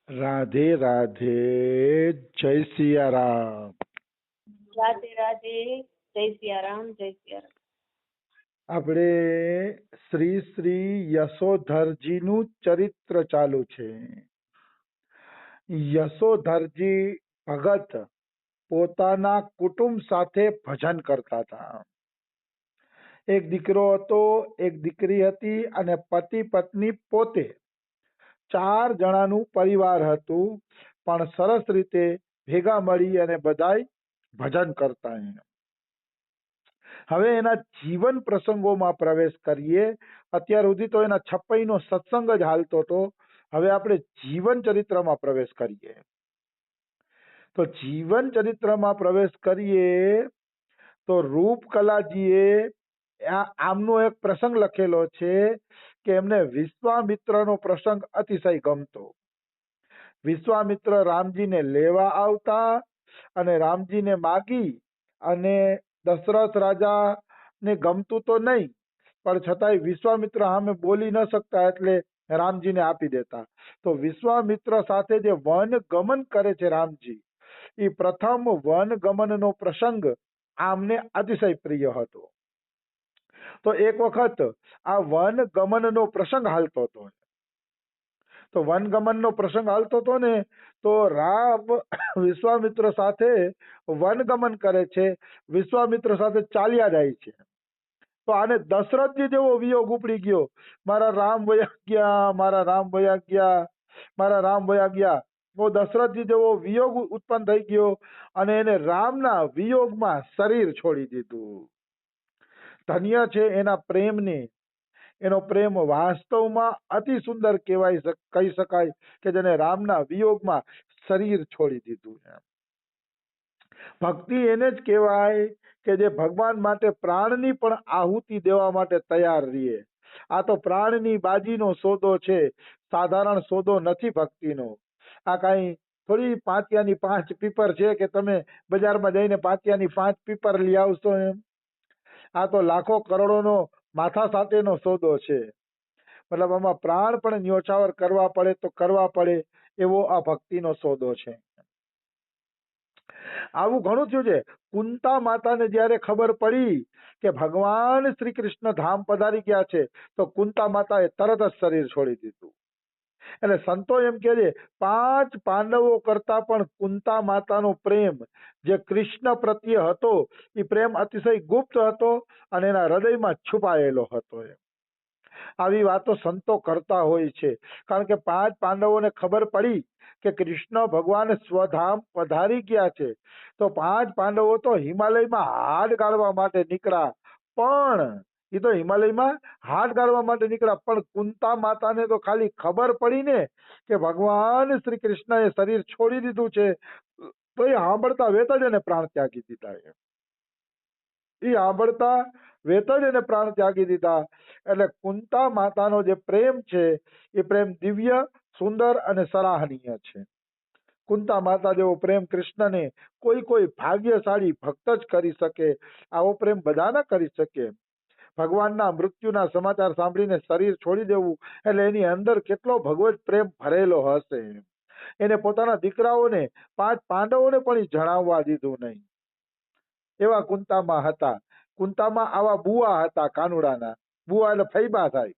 રાધે રાધે, જય સિયારામ. રાધે રાધે, જય સિયારામ, જય સિયારામ. આપણે શ્રી શ્રી યશોધરજીનું ચરિત્ર ચાલુ છે. યશોધરજી ભગત પોતાના કુટુંબ સાથે ભજન કરતા હતા. એક દીકરો હતો, એક દીકરી હતી અને પતિ પત્ની પોતે 4 જણાનું પરિવાર હતું. પણ સરસ રીતે ભેગા મળી અને બધાય ભજન કરતા. હવે એના જીવન પ્રસંગોમાં પ્રવેશ કરીએ. અત્યાર સુધી તો એના છપ્પઈનો સત્સંગ જ હાલતો હતો. હવે આપણે જીવન ચરિત્રમાં પ્રવેશ કરીએ. તો જીવન ચરિત્રમાં પ્રવેશ કરીએ તો રૂપકલાજીએ આમનો એક પ્રસંગ લખેલો છે કે એમને વિશ્વામિત્રનો પ્રસંગ અતિશય ગમતો. વિશ્વામિત્ર રામજીને લેવા આવતા અને રામજીને માગી અને દશરથ રાજાને ગમતું તો નહીં, પણ છતાંય વિશ્વામિત્ર સામે બોલી ન શકતા એટલે રામજીને આપી દેતા. તો વિશ્વામિત્ર સાથે જે વન ગમન કરે છે રામજી, એ પ્રથમ વન ગમનનો પ્રસંગ આમને અતિશય પ્રિય હતો. તો એક વખત આ વન ગમનનો પ્રસંગ હાલતો હતો. તો વનગમનનો પ્રસંગ હાલતો હતો ને, તો રામ વિશ્વામિત્ર સાથે વનગમન કરે છે, વિશ્વામિત્ર સાથે ચાલ્યા જાય છે. તો આને દશરથજી જેવો વિયોગ ઉપડી ગયો. મારા રામ વયા ગયા, મારા રામ વયા ગયા, મારા રામ વયા ગયા. તો દશરથજી જેવો વિયોગ ઉત્પન્ન થઈ ગયો અને એને રામના વિયોગમાં શરીર છોડી દીધું. ધન્ય છે એના પ્રેમને. એનો પ્રેમ વાસ્તવમાં અતિ સુંદર કહેવાય, કહી શકાય કે જેને રામના વિયોગમાં શરીર છોડી દીધું. ભક્તિ એને જ કહેવાય કે જે ભગવાન માટે પ્રાણની પણ આહુતિ દેવા માટે તૈયાર રહીએ. આ તો પ્રાણની બાજીનો સોદો છે, સાધારણ સોદો નથી ભક્તિનો. આ કાંઈ થોડી પાંતિયાની 5 પીપર છે કે તમે બજારમાં જઈને પાંતિયાની 5 પીપર લઈ આવશો એમ. આ તો લાખો કરોડોનો માથા સાથેનો સોદો છે. મતલબ આમાં પ્રાણ પણ ન્યોછાવર કરવા પડે તો કરવા પડે એવો આ ભક્તિનો સોદો છે. આવું ઘણું થયું છે. કુંતા માતાને જ્યારે ખબર પડી કે ભગવાન શ્રી કૃષ્ણ ધામ પધારી ગયા છે, તો કુંતા માતાએ તરત જ શરીર છોડી દીધું. એટલે સંતો એમ કહે છે 5 પાંડવો કરતા પણ કુંતા માતાનો પ્રેમ જે કૃષ્ણ પ્રત્યે હતો, એ પ્રેમ અતિશય ગુપ્ત હતો અને એના હૃદયમાં છુપાયેલો હતો. આવી વાતો સંતો કરતા હોય છે. કારણ કે 5 પાંડવોને ખબર પડી કે કૃષ્ણ ભગવાન સ્વધામ પધારી ગયા છે, તો 5 પાંડવો તો હિમાલયમાં હાડ ગાળવા માટે નીકળ્યા. પણ એ તો હિમાલયમાં હાડ ગાળવા માટે નીકળ્યા, પણ કુંતા માતાને તો ખાલી ખબર પડી ને કે ભગવાન શ્રી કૃષ્ણએ શરીર છોડી દીધું છે, તો એ સાંભળતા વેત જ એને પ્રાણ ત્યાગી દીધા. એ સાંભળતા વેત જ એને પ્રાણ ત્યાગી દીધા. એટલે કુંતા માતાનો જે પ્રેમ છે, એ પ્રેમ દિવ્ય, સુંદર અને સરાહનીય છે. કુંતા માતા જેવો પ્રેમ કૃષ્ણને કોઈ ભાગ્યશાળી ભક્ત જ કરી શકે. આવો પ્રેમ બધા ન કરી શકે. ભગવાનના મૃત્યુના સમાચાર સાંભળીને શરીર છોડી દેવું એટલે એની અંદર કેટલો ભગવત પ્રેમ ભરેલો હશે. એને પોતાના દીકરાઓને 5 પાંડવોને પણ જણાવવા દીધું નહીં. એવા કુંતામાં હતા. કુંતામાં આવા બુઆ હતા કાનુડાના. બુઆ એટલે ફૈબા થાય.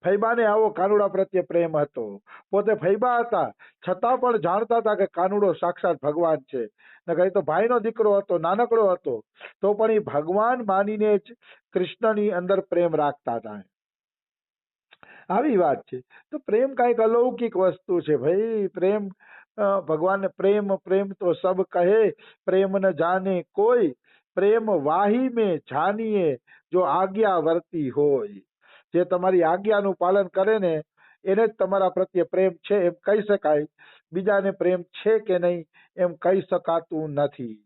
ફૈબાને આવો કાનુડા પ્રત્યે પ્રેમ હતો. પોતે ફૈબા હતા, છતાં પણ જાણતા હતા કે કાનુડો સાક્ષાત ભગવાન છે. નકર તો ભાઈનો દીકરો હતો, નાનકડો હતો, તો પણ એ ભગવાન માનીને જ કૃષ્ણની અંદર પ્રેમ રાખતા હતા. આવી વાત છે. તો પ્રેમ કાંઈક અલૌકિક વસ્તુ છે ભાઈ. પ્રેમ ભગવાન પ્રેમ પ્રેમ તો સબ કહે, પ્રેમ ન જાને કોઈ, પ્રેમ વાહી में જાનીએ જો આજ્ઞા વર્તી હોય. જે તમારી આજ્ઞાનું પાલન કરે ને એને જ તમારા પ્રત્યે પ્રેમ છે એમ કહી શકાય. બીજાને પ્રેમ છે કે નહીં એમ કહી શકાતું નથી.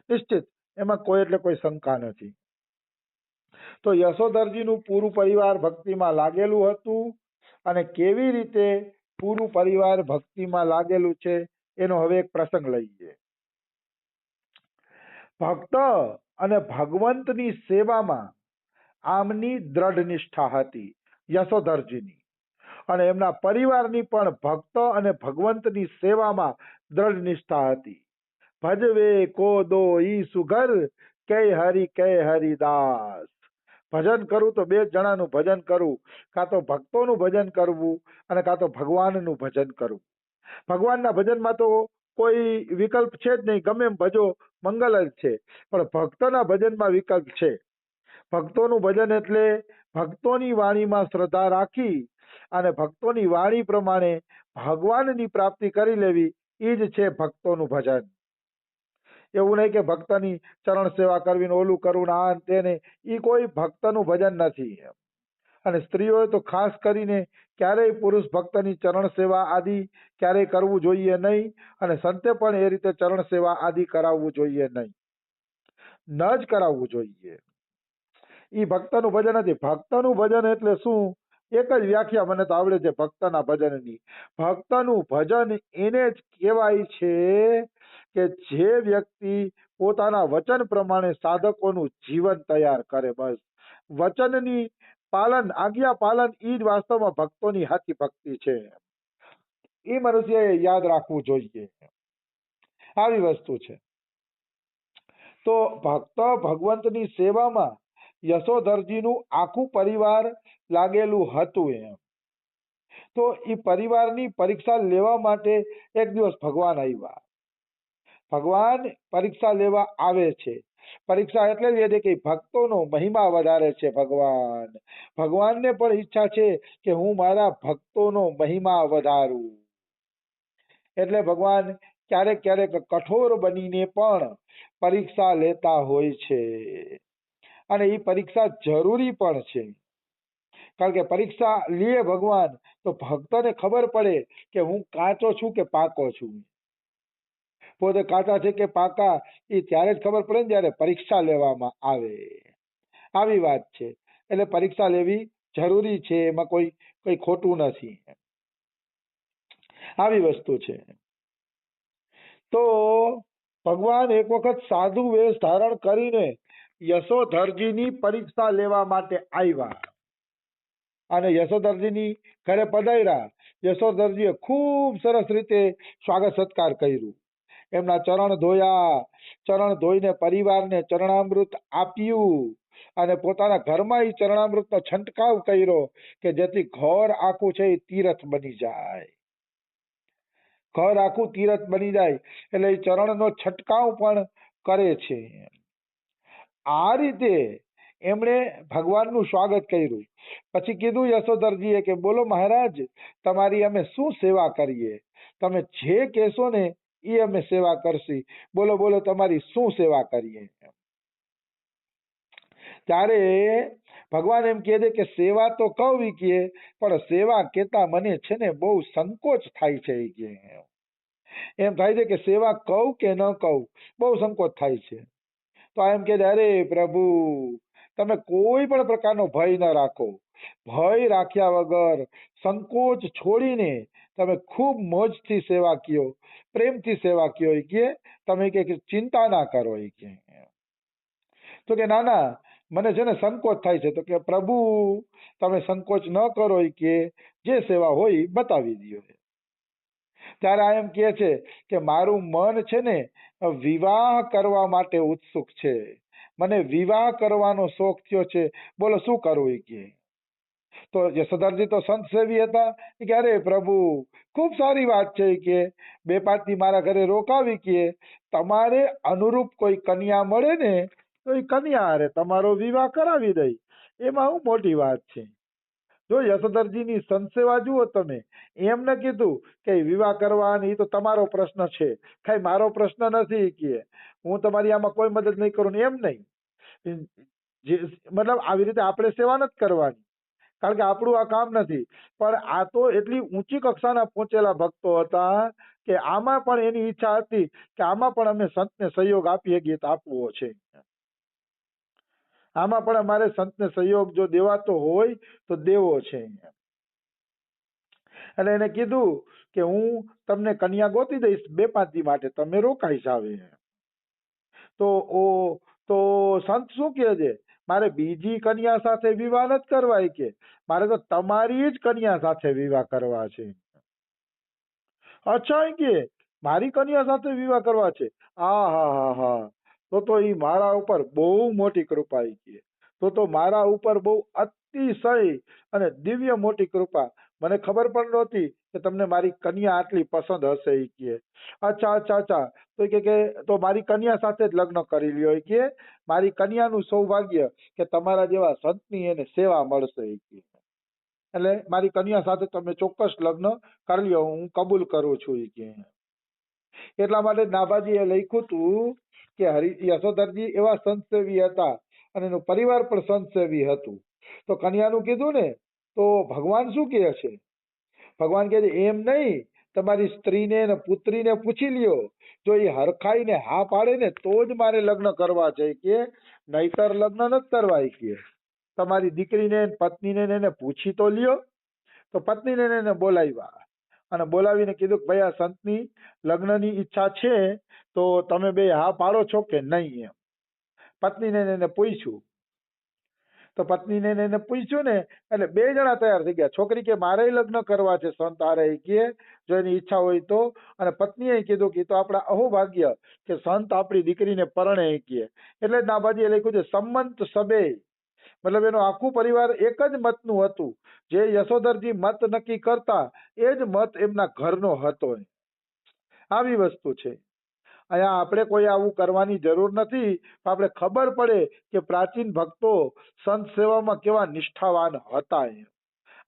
નિશ્ચિત એમાં કોઈ એટલે કોઈ શંકા નથી. તો યશોધરજીનું પૂરું પરિવાર ભક્તિમાં લાગેલું હતું, અને કેવી રીતે પૂરું પરિવાર ભક્તિમાં લાગેલું છે એનો હવે એક પ્રસંગ લઈએ. ભક્ત અને ભગવંતની સેવામાં આમની દ્રઢ નિષ્ઠા હતી યશોધરજીની. અને એમના પરિવારની પણ ભક્ત અને ભગવંતની સેવામાં દ્રઢ નિષ્ઠા હતી. ભજવે કો દો ઈ સુઘર કે હરિદાસ. ભજન કરું તો બે જણાનું ભજન કરવું, કાં તો ભક્તોનું ભજન કરવું અને કાં તો ભગવાનનું ભજન કરવું. ભગવાનના ભજનમાં તો કોઈ વિકલ્પ છે જ નહીં, ગમે એમ ભજો મંગલ જ છે. પણ ભક્તના ભજનમાં વિકલ્પ છે. ભક્તોનું ભજન એટલે ભક્તોની વાણીમાં શ્રદ્ધા રાખી અને ભક્તોની વાણી પ્રમાણે ભગવાનની પ્રાપ્તિ કરી લેવી, એ જ છે ભક્તોનું ભજન. એવું નહીં કે ભક્તની ચરણ સેવા કરવી ને ઓલું કરવું ને આ તેને, એ કોઈ ભક્તનું ભજન નથી. અને સ્ત્રીઓએ તો ખાસ કરીને ક્યારેય પુરુષ ભક્તની ચરણ સેવા આદિ ક્યારેય કરવું જોઈએ નહીં, અને સંતે પણ એ રીતે ચરણ સેવા આદિ કરાવવું જોઈએ નહીં, ન જ કરાવવું જોઈએ. એ ભક્તનું ભજન નથી. ભક્તનું ભજન એટલે શું? એક જ વ્યાખ્યા મને તો આવડે છે ભક્તના ભજનની. ભક્તનું ભજન એને જ કહેવાય છે કે જે વ્યક્તિ પોતાના વચન પ્રમાણે સાધકોનું જીવન તૈયાર કરે. બસ વચનની પાલન, આજ્ઞા પાલન, એ જ વાસ્તવમાં ભક્તોની સાચી ભક્તિ છે. એ મનુષ્યએ યાદ રાખવું જોઈએ. આવી વસ્તુ છે. તો ભક્ત ભગવંતની સેવામાં યશોધરજીનું આખું પરિવાર લાગેલું હતું. એમ તો એ પરિવારની પરીક્ષા લેવા માટે એક દિવસ ભગવાન આવ્યા. ભગવાન પરીક્ષા લેવા આવે છે. પરીક્ષા એટલે લે છે કે ભક્તોનો મહિમા વધારે છે. ભગવાનને પણ ઈચ્છા છે કે હું મારા ભક્તોનો મહિમા વધારું. એટલે ભગવાન ક્યારેક ક્યારેક કઠોર બનીને પણ પરીક્ષા લેતા હોય છે. અને એ પરીક્ષા જરૂરી પણ છે. કારણ કે પરીક્ષા લે ભગવાન તો ભક્તને ખબર પડે કે હું કાચો છું કે પાકો છું. પોતે કાચા છે કે પાકા એ ત્યારે જ ખબર પડે ને જ્યારે પરીક્ષા લેવામાં આવે. આવી વાત છે. એટલે પરીક્ષા લેવી જરૂરી છે, એમાં કોઈ ખોટું નથી. આવી વસ્તુ છે. તો ભગવાન એક વખત સાધુ વેશ ધારણ કરીને યશોધરજીની પરીક્ષા લેવા માટે આવ્યા અને યશોધરજીની ઘરે પધાર્યા. યશોધરજીએ ખૂબ સરસ રીતે સ્વાગત સત્કાર કર્યું. એમના ચરણ ધોયા. ચરણ ધોઈને પરિવારને ચરણામૃત આપ્યું અને પોતાના ઘરમાં એ ચરણામૃતનો છંટકાવ કર્યો કે જેથી ઘર આખું છે એ તીર્થ બની જાય. ઘર આખું તીર્થ બની જાય એટલે એ ચરણનો છંટકાવ પણ કરે છે. આ રીતે એમણે ભગવાનનું સ્વાગત કર્યું. પછી કીધું યશોધરજીએ કે બોલો મહારાજ, તમારી અમે શું સેવા કરીએ? તમે જે કહેશો ને એ અમે સેવા કરશી. બોલો બોલો તમારી શું સેવા કરીએ? ત્યારે ભગવાન એમ કહે છે કે સેવા તો કહું કે પણ સેવા કેતા મને છે ને બહુ સંકોચ થાય છે. એમ થાય છે કે સેવા કહું કે ન કહું, બહુ સંકોચ થાય છે. તો એમ કે અરે પ્રભુ, તમે કોઈ પણ પ્રકારનો ભય ન રાખો. ભય રાખ્યા વગર સંકોચ છોડીને તમે ખૂબ મોજથી સેવા કયો, પ્રેમથી સેવા કયો. કે તમે કે ચિંતા ના કરો. તો કે ના ના, મને છે ને સંકોચ થાય છે. તો કે પ્રભુ તમે સંકોચ ન કરો, કે જે સેવા હોય બતાવી દો. ત્યારે આ એમ કહે છે કે મારું મન છે ને વિવાહ કરવા માટે ઉત્સુક છે. મને વિવાહ કરવાનો શોખ થયો છે. બોલો શું કરવું? કે તો યશોધરજી તો સંત સેવી હતા. કે અરે પ્રભુ, ખૂબ સારી વાત છે. કે 2-5 દી મારા ઘરે રોકાવી. કે તમારે અનુરૂપ કોઈ કન્યા મળે ને તો એ કન્યા હારે તમારો વિવાહ કરાવી દઈ. એમાં શું મોટી વાત છે? જો યશોધરજીની સંત સેવા જુઓ તમે. એમને કીધું કે વિવાહ કરવાની તો તમારો પ્રશ્ન છે, કઈ મારો પ્રશ્ન નથી. કે હું તમારી આમાં કોઈ મદદ નહીં કરું. એમ નહીં, મતલબ આવી રીતે આપણે સેવા નથી કરવાની, કારણ કે આપણું આ કામ નથી. પણ આ તો એટલી ઊંચી કક્ષાના પહોંચેલા ભક્તો હતા કે આમાં પણ એની ઈચ્છા હતી કે આમાં પણ અમે સંતને સહયોગ આપી શકીએ તો આપવો છે. આમાં પણ અમારે સંતને સહયોગ જો દેવાતો હોય તો દેવો છે. એટલે એને કીધું કે હું તમને કન્યા ગોતી દઈશ 2-5 દી માટે, તમે રોકાઈ જાવ. તો સંત શું કહે છે? મારે બીજી કન્યા સાથે વિવાહ નથી કરવા કે મારે તો તમારી જ કન્યા સાથે વિવાહ કરવા છે. અચ્છા કે મારી કન્યા સાથે વિવાહ કરવા છે. હા હા હા હા, તો ઈ મારા ઉપર બહુ મોટી કૃપા કે તો મારા ઉપર બહુ અતિશય અને દિવ્ય મોટી કૃપા. મને ખબર પણ નહોતી કે તમને મારી કન્યા આટલી પસંદ હશે ઈ કે. અચ્છા અચ્છા અચ્છા, તો કે તો મારી કન્યા સાથે જ લગ્ન કરી લ્યો કે મારી કન્યાનું સૌભાગ્ય કે તમારા જેવા સંતની એને સેવા મળશે ઈ કે. એટલે મારી કન્યા સાથે તમે ચોક્કસ લગ્ન કરી લ્યો, હું કબૂલ કરું છું ઈ કે. એટલા માટે નાભાજીએ લખ્યું હતું કે યશોધરજી એવા સંતસેવી હતા અને એનો પરિવાર પણ સંતસેવી હતું. તો કન્યાનું કીધું ને, તો ભગવાન શું કહે છે? ભગવાન કહે છે એમ નહીં, તમારી સ્ત્રીને ને પુત્રીને પૂછી લ્યો, જો એ હરખાઈને હા પાડે ને તો જ મારે લગ્ન કરવા છે કે નહીતર લગ્ન નથી કરવા કે. તમારી દીકરીને પત્નીને એને પૂછી તો લ્યો. તો પત્નીને એને બોલાવ્યા અને બોલાવીને કીધું કે ભાઈ આ સંતની લગ્નની ઈચ્છા છે તો તમે બે હા પાડો છો કે નહીં એમ. પત્નીને એને પૂછ્યું. તો પત્નીને એને પૂછ્યું ને એટલે બે જણા તૈયાર થઈ ગયા. છોકરી કે મારે લગ્ન કરવા છે સંત હારે કે જો એની ઈચ્છા હોય તો, અને પત્નીએ કીધું કે તો આપણા અહોભાગ્ય કે સંત આપણી દીકરીને પરણે કે. એટલે જ નાભાજીએ લખ્યું છે સંમંત સબે, મતલબ એનો આખું પરિવાર એક જ મતનું હતું. જે યશોધરજી મત નક્કી કરતા એ જ મત એમના ઘરનો હતો. આવી વસ્તુ છે. અહીંયા આપણે કોઈ આવું કરવાની જરૂર નથી. આપણે ખબર પડે કે પ્રાચીન ભક્તો સંત સેવામાં કેવા નિષ્ઠાવાન હતા.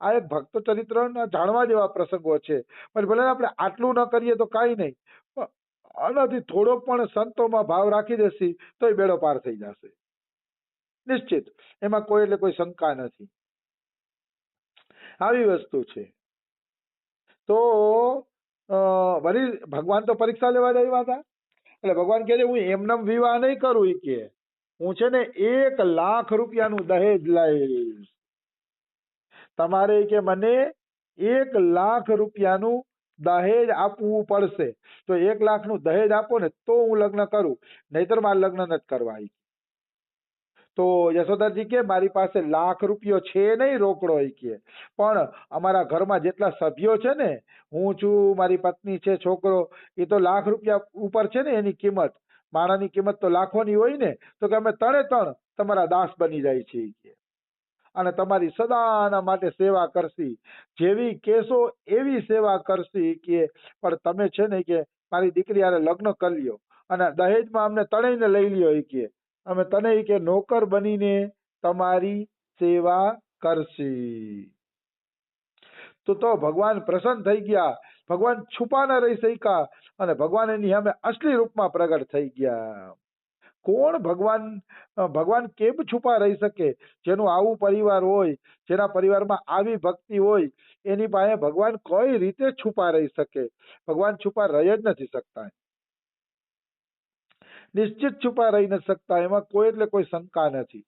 આ એક ભક્ત ચરિત્ર જાણવા જેવા પ્રસંગો છે. પણ ભલે આપણે આટલું ન કરીએ તો કાંઈ નહીં, આનાથી થોડોક પણ સંતોમાં ભાવ રાખી દેસી તો એ બેડો પાર થઈ જશે નિશ્ચિત. એમાં કોઈ એટલે કોઈ શંકા નથી. આવી વસ્તુ છે. તો વળી ભગવાન તો પરીક્ષા લેવા જ આવ્યા હતા. એટલે ભગવાન કહે છે હું એમનેમ વિવાહ નહીં કરું કે હું છે ને 1 લાખ રૂપિયાનું દહેજ લઈશ. તમારે કે મને 1 લાખ રૂપિયાનું દહેજ આપવું પડશે. તો 1 લાખનું દહેજ આપો ને તો હું લગ્ન કરું, નહીતર મારે લગ્ન નથી કરવા. તો યશોધરજી કે મારી પાસે લાખ રૂપિયો છે નહીં રોકડો કે, પણ અમારા ઘરમાં જેટલા સભ્યો છે ને, હું છું, મારી પત્ની છે, છોકરો, એ તો લાખ રૂપિયા ઉપર છે ને એની કિંમત. માણાની કિંમત તો લાખોની હોય ને. તો કે અમે ત્રણ તમારા દાસ બની જાય છે કે અને તમારી સદાના માટે સેવા કરશી. જેવી કેસો એવી સેવા કરશી કે પણ તમે છે ને કે મારી દીકરી હારે લગ્ન કરી લ્યો અને દહેજમાં અમને ત્રણેયને લઈ લ્યો કે અમે તને કે નોકર બનીને તમારી સેવા કરશી. તો ભગવાન પ્રસન્ન થઈ ગયા. ભગવાન છુપા ન રહી શક્યા અને ભગવાન એની સામે અસલી રૂપમાં પ્રગટ થઈ ગયા. કોણ ભગવાન કેમ છુપા રહી શકે? જેનું આવું પરિવાર હોય, જેના પરિવારમાં આવી ભક્તિ હોય, એની પાસે ભગવાન કઈ રીતે છુપા રહી શકે? ભગવાન છુપા રહી જ નથી શકતા. નિશ્ચિત છુપા રહી નથી શકતા. એમાં કોઈ એટલે કોઈ શંકા નથી.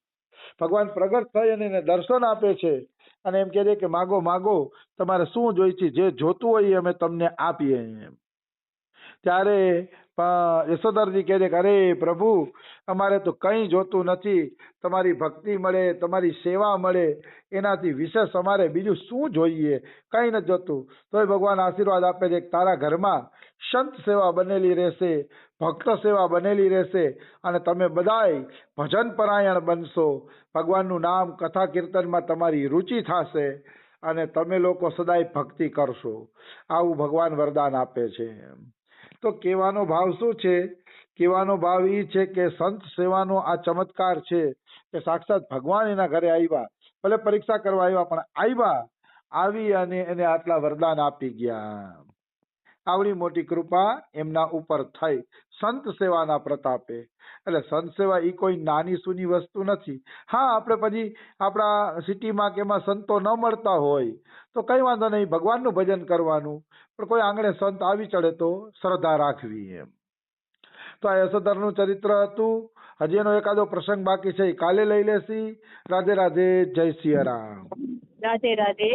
ભગવાન પ્રગટ થઈ અને એને દર્શન આપે છે અને એમ કહે છે કે માગો માગો, તમારે શું જોઈ છે, જે જોતું હોય અમે તમને આપીએ. ત્યારે યશોધરજી કહે છે કે અરે પ્રભુ, અમારે તો કંઈ જોતું નથી. તમારી ભક્તિ મળે, તમારી સેવા મળે, એનાથી વિશેષ અમારે બીજું શું જોઈએ? કંઈ નથી જોતું. તોય ભગવાન આશીર્વાદ આપે છે કે તારા ઘરમાં સંત સેવા બનેલી રહેશે, ભક્ત સેવા બનેલી રહેશે અને તમે બધાય ભજન પરાયણ બનશો. ભગવાનનું નામ કથા કીર્તનમાં તમારી રુચિ થશે અને તમે લોકો સદાય ભક્તિ કરશો. આવું ભગવાન વરદાન આપે છે. તો કહેવાનો ભાવ શું છે? કહેવાનો ભાવ એ છે કે સંત સેવાનો આ ચમત્કાર છે કે સાક્ષાત ભગવાન એના ઘરે આવ્યા. ભલે પરીક્ષા કરવા આવ્યા, પણ આવી અને એને આટલા વરદાન આપી ગયા. આવડી મોટી કૃપા એમના ઉપર થઈ સંત સેવાના પ્રતાપે. એટલે સંત સેવા એ કોઈ નાની સૂની વસ્તુ નથી. હા, આપણે પછી આપણા સિટીમાં કે એમાં સંતો ન મળતા હોય તો કઈ વાંધો નહીં, ભગવાનનું ભજન કરવાનું. પણ કોઈ આંગણે સંત આવી ચડે તો શ્રદ્ધા રાખવી એમ. તો આ યશોધરનું ચરિત્ર હતું. હજી એનો એકાદો પ્રસંગ બાકી છે, કાલે લઈ લેશી. રાધે રાધે, જય સિયા રામ. રાધે રાધે.